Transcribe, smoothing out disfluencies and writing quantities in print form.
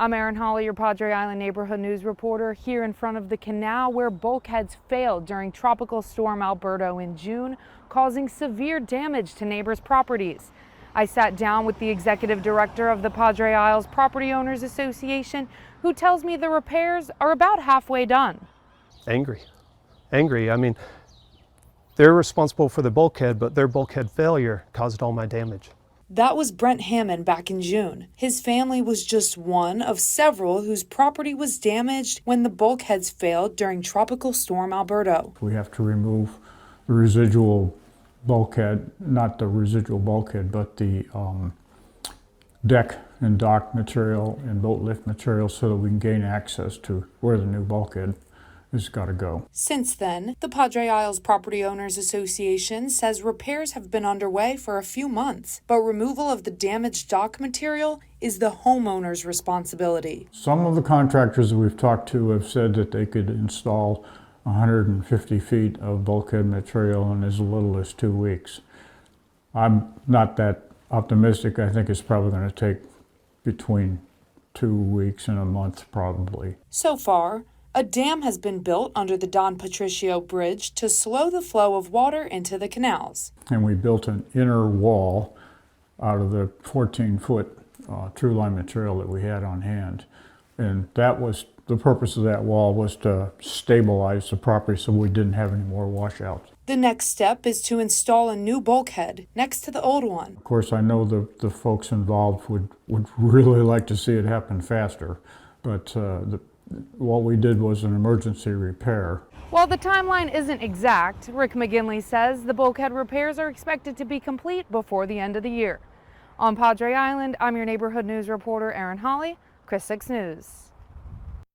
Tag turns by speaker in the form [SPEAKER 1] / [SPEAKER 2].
[SPEAKER 1] I'm Erin Hawley, your Padre Island neighborhood news reporter, here in front of the canal where bulkheads failed during Tropical Storm Alberto in June, causing severe damage to neighbors' properties. I sat down with the executive director of the Padre Isles Property Owners Association, who tells me the repairs are about halfway done.
[SPEAKER 2] Angry. I mean, they're responsible for the bulkhead, but their bulkhead failure caused all my damage.
[SPEAKER 1] That was Brent Hammond back in June. His family was just one of several whose property was damaged when the bulkheads failed during Tropical Storm Alberto.
[SPEAKER 3] We have to remove the residual bulkhead, not the residual bulkhead, but the deck and dock material and boat lift material so that we can gain access to where the new bulkhead has got to go.
[SPEAKER 1] Since then, the Padre Isles Property Owners Association says repairs have been underway for a few months, but removal of the damaged dock material is the homeowner's responsibility.
[SPEAKER 3] Some of the contractors that we've talked to have said that they could install 150 feet of bulkhead material in as little as 2 weeks. I'm not that optimistic. I think it's probably going to take between 2 weeks and a month probably.
[SPEAKER 1] So far, a dam has been built under the Don Patricio Bridge to slow the flow of water into the canals.
[SPEAKER 3] And we built an inner wall out of the 14-foot true line material that we had on hand. And that was the purpose of that wall, was to stabilize the property so we didn't have any more washouts.
[SPEAKER 1] The next step is to install a new bulkhead next to the old one.
[SPEAKER 3] Of course, I know the folks involved would really like to see it happen faster, but what we did was an emergency repair.
[SPEAKER 1] While the timeline isn't exact, Rick McGinley says the bulkhead repairs are expected to be complete before the end of the year. On Padre Island, I'm your neighborhood news reporter, Erin Hawley, Chris 6 News.